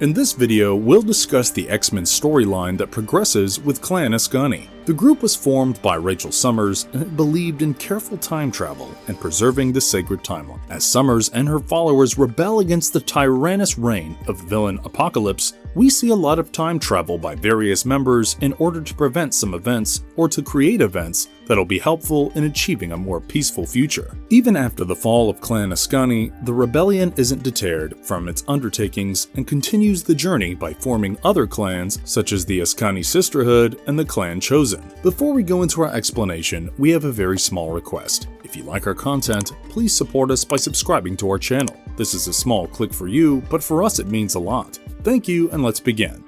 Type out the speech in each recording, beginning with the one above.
In this video, we'll discuss the X-Men storyline that progresses with Clan Askani. The group was formed by Rachel Summers and it believed in careful time travel and preserving the sacred timeline. As Summers and her followers rebel against the tyrannous reign of villain Apocalypse, we see a lot of time travel by various members in order to prevent some events or to create events that'll be helpful in achieving a more peaceful future. Even after the fall of Clan Askani, the rebellion isn't deterred from its undertakings and continues the journey by forming other clans such as the Askani Sisterhood and the Clan Chosen. Before we go into our explanation, we have a very small request. If you like our content, please support us by subscribing to our channel. This is a small click for you, but for us it means a lot. Thank you, and let's begin.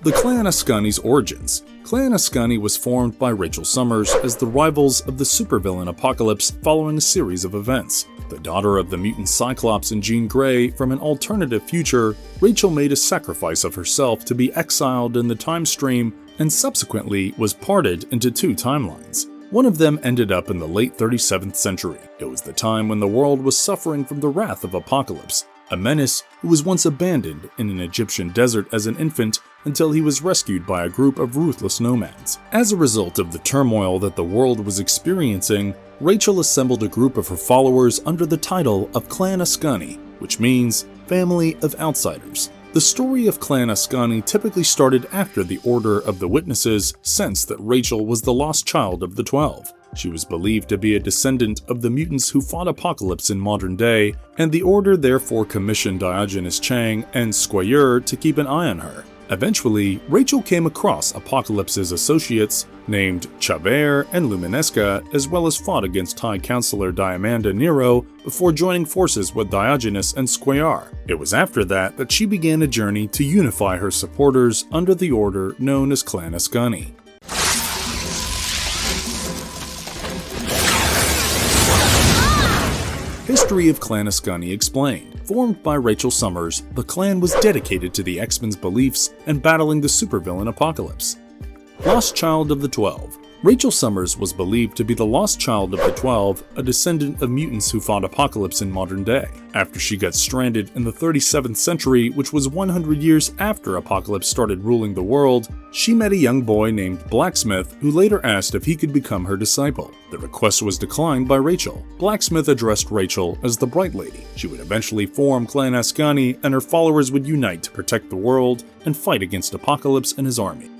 The Clan Askani's origins. Clan Askani was formed by Rachel Summers as the rivals of the supervillain Apocalypse following a series of events. The daughter of the mutant Cyclops and Jean Grey from an alternative future, Rachel made a sacrifice of herself to be exiled in the time stream and subsequently was parted into two timelines. One of them ended up in the late 37th century. It was the time when the world was suffering from the wrath of Apocalypse, a menace who was once abandoned in an Egyptian desert as an infant until he was rescued by a group of ruthless nomads. As a result of the turmoil that the world was experiencing, Rachel assembled a group of her followers under the title of Clan Askani, which means Family of Outsiders. The story of Clan Askani typically started after the Order of the Witnesses sensed that Rachel was the lost child of the 12. She was believed to be a descendant of the mutants who fought Apocalypse in modern day, and the Order therefore commissioned Diogenes Chang and Squire to keep an eye on her. Eventually, Rachel came across Apocalypse's associates named Chavert and Luminesca, as well as fought against High Counselor Diamanda Nero before joining forces with Diogenes and Squire. It was after that she began a journey to unify her supporters under the order known as Clan Askani. History of Clan Askani explained. Formed by Rachel Summers, the clan was dedicated to the X-Men's beliefs and battling the supervillain Apocalypse. Lost child of the 12. Rachel Summers was believed to be the lost child of the 12, a descendant of mutants who fought Apocalypse in modern day. After she got stranded in the 37th century, which was 100 years after Apocalypse started ruling the world, she met a young boy named Blacksmith who later asked if he could become her disciple. The request was declined by Rachel. Blacksmith addressed Rachel as the Bright Lady. She would eventually form Clan Askani and her followers would unite to protect the world and fight against Apocalypse and his army.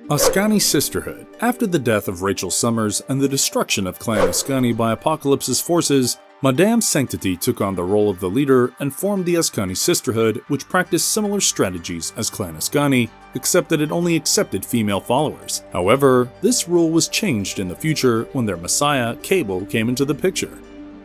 Askani Sisterhood. After the death of Rachel Summers and the destruction of Clan Askani by Apocalypse's forces, Madame Sanctity took on the role of the leader and formed the Askani Sisterhood, which practiced similar strategies as Clan Askani, except that it only accepted female followers. However, this rule was changed in the future when their messiah, Cable, came into the picture.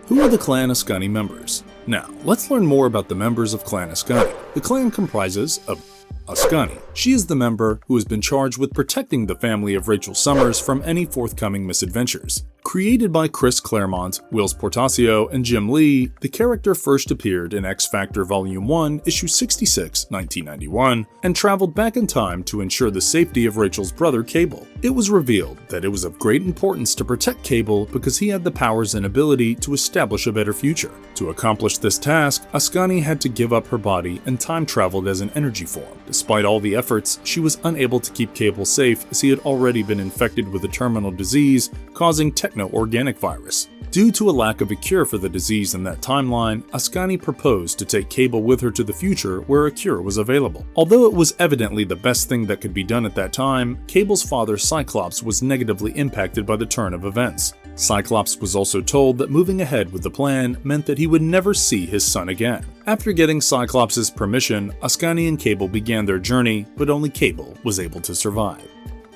Who are the Clan Askani members? Now, let's learn more about the members of Clan Askani. The clan comprises of Askani. She is the member who has been charged with protecting the family of Rachel Summers from any forthcoming misadventures. Created by Chris Claremont, Whilce Portacio, and Jim Lee, the character first appeared in X-Factor Volume 1, Issue 66, 1991, and traveled back in time to ensure the safety of Rachel's brother Cable. It was revealed that it was of great importance to protect Cable because he had the powers and ability to establish a better future. To accomplish this task, Askani had to give up her body and time traveled as an energy form. Despite all the efforts, she was unable to keep Cable safe as he had already been infected with a terminal disease causing techno-organic virus. Due to a lack of a cure for the disease in that timeline, Askani proposed to take Cable with her to the future where a cure was available. Although it was evidently the best thing that could be done at that time, Cable's father Cyclops was negatively impacted by the turn of events. Cyclops was also told that moving ahead with the plan meant that he would never see his son again. After getting Cyclops' permission, Askani and Cable began their journey, but only Cable was able to survive.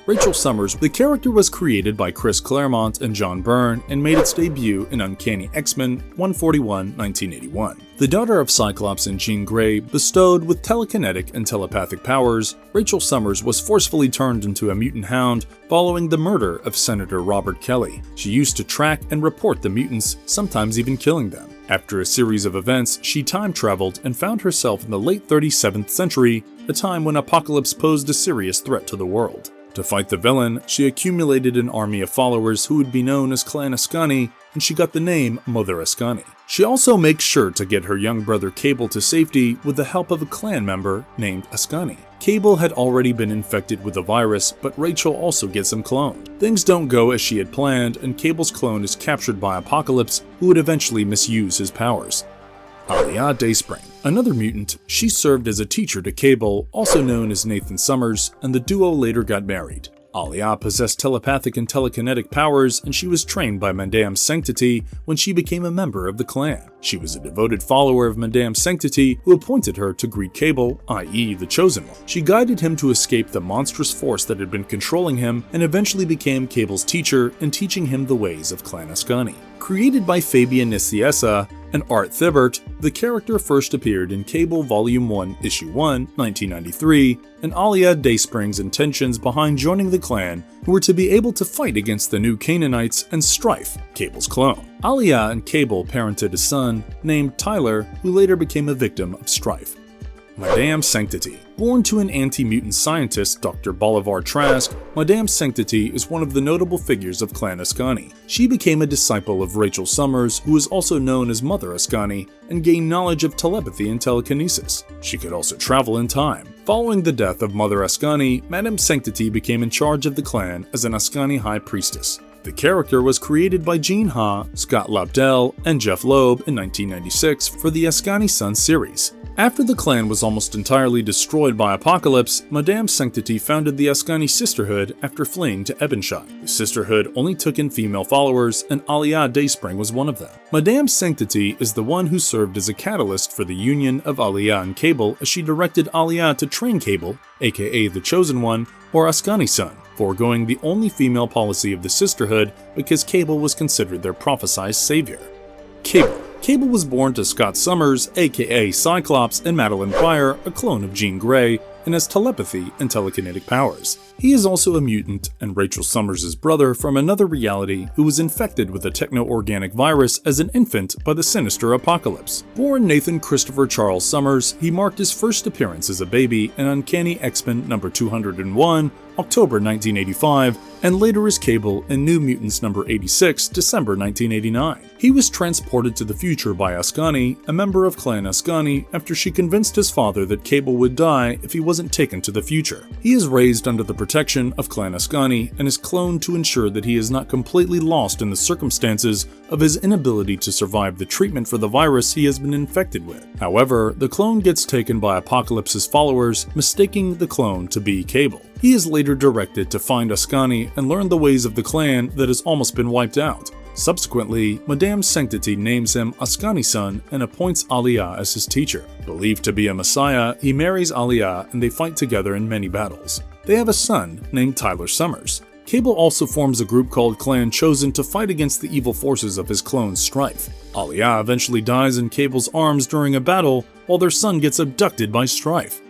Rachel Summers. The character was created by Chris Claremont and John Byrne and made its debut in Uncanny X-Men 141, 1981. The daughter of Cyclops and Jean Grey, bestowed with telekinetic and telepathic powers, Rachel Summers was forcefully turned into a mutant hound following the murder of Senator Robert Kelly. She used to track and report the mutants, sometimes even killing them. After a series of events, she time traveled and found herself in the late 37th century, a time when Apocalypse posed a serious threat to the world. To fight the villain, she accumulated an army of followers who would be known as Clan Askani, and she got the name Mother Askani. She also makes sure to get her young brother Cable to safety with the help of a clan member named Askani. Cable had already been infected with the virus, but Rachel also gets him cloned. Things don't go as she had planned, and Cable's clone is captured by Apocalypse, who would eventually misuse his powers. Alia Dayspring. Another mutant, she served as a teacher to Cable, also known as Nathan Summers, and the duo later got married. Alia possessed telepathic and telekinetic powers, and she was trained by Madame Sanctity when she became a member of the clan. She was a devoted follower of Madame Sanctity, who appointed her to greet Cable, i.e. the Chosen One. She guided him to escape the monstrous force that had been controlling him, and eventually became Cable's teacher in teaching him the ways of Clan Askani. Created by Fabian Nicieza and Art Thibert, the character first appeared in Cable Volume 1, Issue 1, 1993, and Alia Dayspring's intentions behind joining the clan were to be able to fight against the new Canaanites and Strife, Cable's clone. Alia and Cable parented a son named Tyler, who later became a victim of Strife. Madame Sanctity. Born to an anti-mutant scientist, Dr. Bolivar Trask, Madame Sanctity is one of the notable figures of Clan Askani. She became a disciple of Rachel Summers, who is also known as Mother Askani, and gained knowledge of telepathy and telekinesis. She could also travel in time. Following the death of Mother Askani, Madame Sanctity became in charge of the clan as an Askani High Priestess. The character was created by Gene Ha, Scott Lobdell, and Jeff Loeb in 1996 for the Askani Sun series. After the clan was almost entirely destroyed by Apocalypse, Madame Sanctity founded the Askani Sisterhood after fleeing to Ebenshire. The Sisterhood only took in female followers, and Alia Dayspring was one of them. Madame Sanctity is the one who served as a catalyst for the union of Alia and Cable, as she directed Alia to train Cable, aka the Chosen One, or Askani Sun, foregoing the only female policy of the Sisterhood because Cable was considered their prophesied savior. Cable was born to Scott Summers, aka Cyclops, and Madeline Pryor, a clone of Jean Grey, and has telepathy and telekinetic powers. He is also a mutant and Rachel Summers' brother from another reality who was infected with a techno-organic virus as an infant by the sinister Apocalypse. Born Nathan Christopher Charles Summers, he marked his first appearance as a baby in Uncanny X-Men number 201, October 1985, and later as Cable in New Mutants number 86, December 1989. He was transported to the future by Askani, a member of Clan Askani, after she convinced his father that Cable would die if he wasn't taken to the future. He is raised under the protection of Clan Askani and is cloned to ensure that he is not completely lost in the circumstances of his inability to survive the treatment for the virus he has been infected with. However, the clone gets taken by Apocalypse's followers, mistaking the clone to be Cable. He is later directed to find Askani and learn the ways of the clan that has almost been wiped out. Subsequently, Madame Sanctity names him Askani Sun and appoints Alia as his teacher. Believed to be a messiah, he marries Alia and they fight together in many battles. They have a son named Tyler Summers. Cable also forms a group called Clan Chosen to fight against the evil forces of his clone Strife. Alia eventually dies in Cable's arms during a battle, while their son gets abducted by Strife.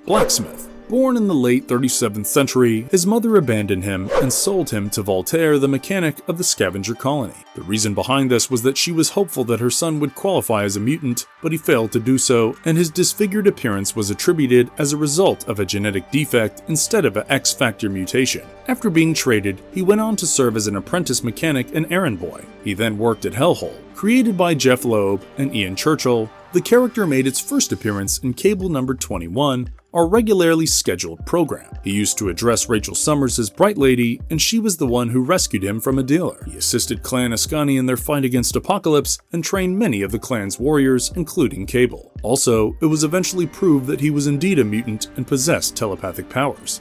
Blacksmith. Born in the late 37th century, his mother abandoned him and sold him to Voltaire, the mechanic of the scavenger colony. The reason behind this was that she was hopeful that her son would qualify as a mutant, but he failed to do so, and his disfigured appearance was attributed as a result of a genetic defect instead of an X-Factor mutation. After being traded, he went on to serve as an apprentice mechanic and errand boy. He then worked at Hellhole. Created by Jeff Loeb and Ian Churchill, the character made its first appearance in Cable number 21, our regularly scheduled program. He used to address Rachel Summers as Bright Lady, and she was the one who rescued him from a dealer. He assisted Clan Askani in their fight against Apocalypse and trained many of the clan's warriors, including Cable. Also, it was eventually proved that he was indeed a mutant and possessed telepathic powers.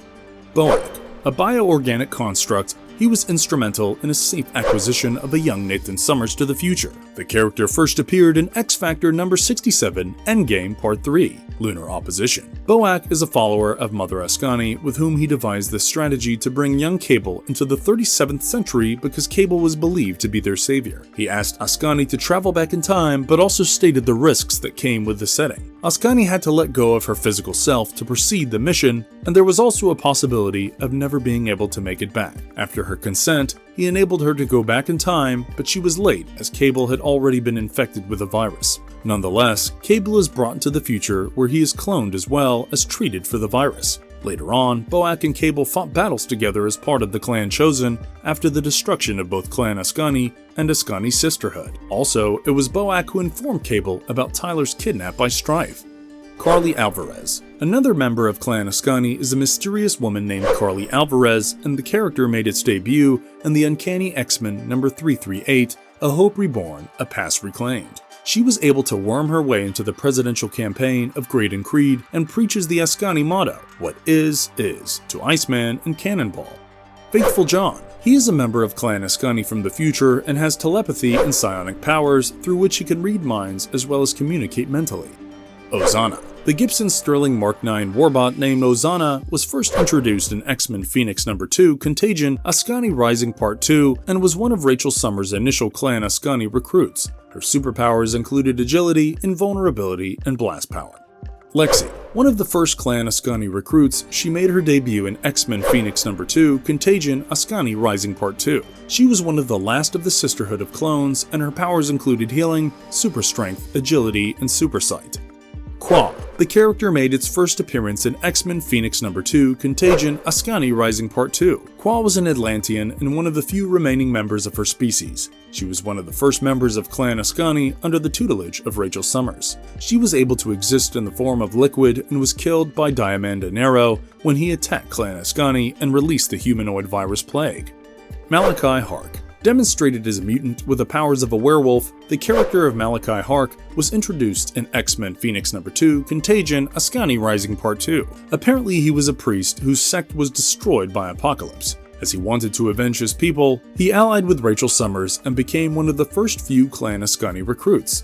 Boak, a bioorganic construct, he was instrumental in a safe acquisition of a young Nathan Summers to the future. The character first appeared in X-Factor number 67, Endgame Part 3, Lunar Opposition. Boak is a follower of Mother Askani, with whom he devised the strategy to bring young Cable into the 37th century because Cable was believed to be their savior. He asked Askani to travel back in time, but also stated the risks that came with the setting. Askani had to let go of her physical self to proceed the mission, and there was also a possibility of never being able to make it back. After her consent, he enabled her to go back in time, but she was late as Cable had already been infected with a virus. Nonetheless, Cable is brought into the future where he is cloned as well as treated for the virus. Later on, Boak and Cable fought battles together as part of the Clan Chosen after the destruction of both Clan Askani and Askani Sisterhood. Also, it was Boak who informed Cable about Tyler's kidnap by Strife. Carly Alvarez. Another member of Clan Askani is a mysterious woman named Carly Alvarez, and the character made its debut in the Uncanny X-Men number 338, A Hope Reborn, A Past Reclaimed. She was able to worm her way into the presidential campaign of Great and Creed and preaches the Askani motto, "What is, to Iceman and Cannonball." Faithful John. He is a member of Clan Askani from the future and has telepathy and psionic powers through which he can read minds as well as communicate mentally. Ozana. The Gibson Sterling Mark IX warbot named Ozana was first introduced in X-Men Phoenix number 2, Contagion, Askani Rising Part 2, and was one of Rachel Summers' initial Clan Askani recruits. Her superpowers included agility, invulnerability, and blast power. Lexi. One of the first Clan Askani recruits, she made her debut in X-Men Phoenix number 2, Contagion, Askani Rising Part 2. She was one of the last of the Sisterhood of Clones, and her powers included healing, super strength, agility, and super sight. Qua. The character made its first appearance in X-Men Phoenix number 2, Contagion, Askani Rising Part 2. Qua was an Atlantean and one of the few remaining members of her species. She was one of the first members of Clan Askani under the tutelage of Rachel Summers. She was able to exist in the form of liquid and was killed by Diamanda Nero when he attacked Clan Askani and released the humanoid virus Plague. Malachi Hark. Demonstrated as a mutant with the powers of a werewolf, the character of Malachi Hark was introduced in X-Men Phoenix number 2, Contagion, Askani Rising Part 2. Apparently he was a priest whose sect was destroyed by Apocalypse. As he wanted to avenge his people, he allied with Rachel Summers and became one of the first few Clan Askani recruits.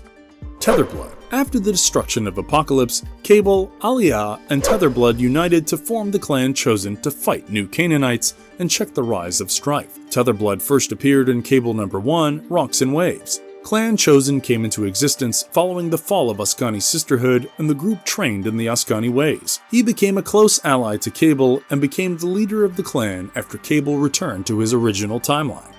Tetherblood. After the destruction of Apocalypse, Cable, Aliyah, and Tetherblood united to form the Clan Chosen to fight New Canaanites and check the rise of strife. Tetherblood first appeared in Cable number 1, Rocks and Waves. Clan Chosen came into existence following the fall of Askani Sisterhood, and the group trained in the Askani ways. He became a close ally to Cable and became the leader of the clan after Cable returned to his original timeline.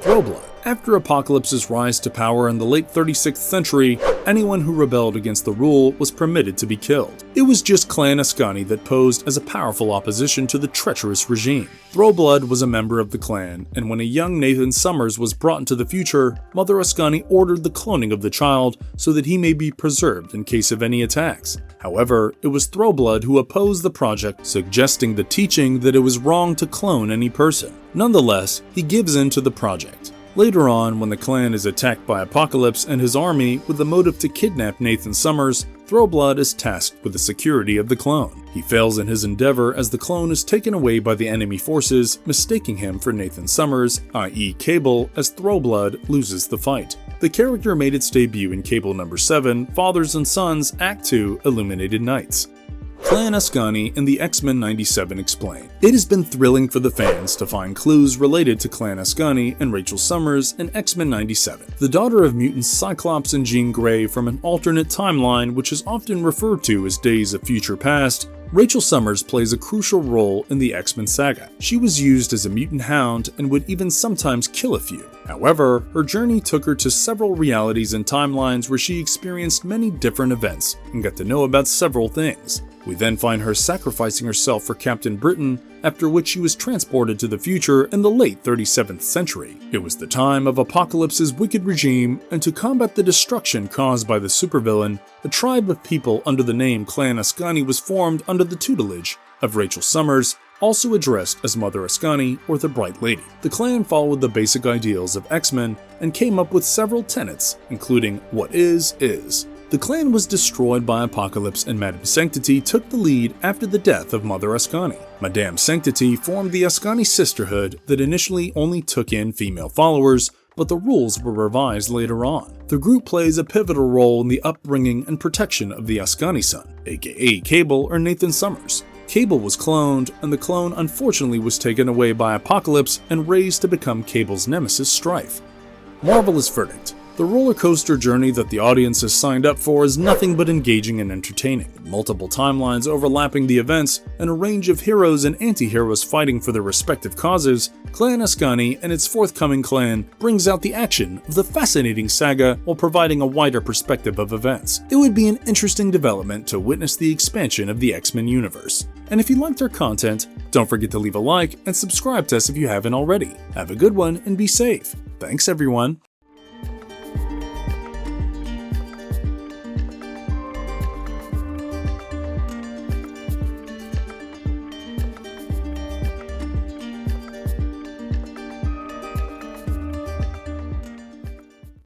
Throwblood. After Apocalypse's rise to power in the late 36th century, anyone who rebelled against the rule was permitted to be killed. It was just Clan Askani that posed as a powerful opposition to the treacherous regime. Throwblood was a member of the clan, and when a young Nathan Summers was brought into the future, Mother Askani ordered the cloning of the child so that he may be preserved in case of any attacks. However, it was Throwblood who opposed the project, suggesting the teaching that it was wrong to clone any person. Nonetheless, he gives in to the project. Later on, when the clan is attacked by Apocalypse and his army with the motive to kidnap Nathan Summers, Throwblood is tasked with the security of the clone. He fails in his endeavor as the clone is taken away by the enemy forces, mistaking him for Nathan Summers, i.e. Cable, as Throwblood loses the fight. The character made its debut in Cable number 7, Fathers and Sons, Act 2, Illuminated Nights. Clan Askani and the X-Men 97 explain. It has been thrilling for the fans to find clues related to Clan Askani and Rachel Summers in X-Men 97, the daughter of mutants Cyclops and Jean Grey from an alternate timeline which is often referred to as Days of Future Past. Rachel Summers plays a crucial role in the X-Men saga. She was used as a mutant hound and would even sometimes kill a few. However, her journey took her to several realities and timelines where she experienced many different events and got to know about several things. We then find her sacrificing herself for Captain Britain, after which she was transported to the future in the late 37th century. It was the time of Apocalypse's wicked regime, and to combat the destruction caused by the supervillain, a tribe of people under the name Clan Askani was formed under the tutelage of Rachel Summers, also addressed as Mother Askani or the Bright Lady. The clan followed the basic ideals of X-Men and came up with several tenets, including what is. The clan was destroyed by Apocalypse, and Madame Sanctity took the lead after the death of Mother Askani. Madame Sanctity formed the Askani Sisterhood that initially only took in female followers, but the rules were revised later on. The group plays a pivotal role in the upbringing and protection of the Askani son, aka Cable or Nathan Summers. Cable was cloned, and the clone unfortunately was taken away by Apocalypse and raised to become Cable's nemesis Strife. Marvelous verdict. The roller coaster journey that the audience has signed up for is nothing but engaging and entertaining. Multiple timelines overlapping the events, and a range of heroes and anti-heroes fighting for their respective causes, Clan Askani and its forthcoming clan brings out the action of the fascinating saga while providing a wider perspective of events. It would be an interesting development to witness the expansion of the X-Men universe. And if you liked our content, don't forget to leave a like and subscribe to us if you haven't already. Have a good one and be safe. Thanks everyone.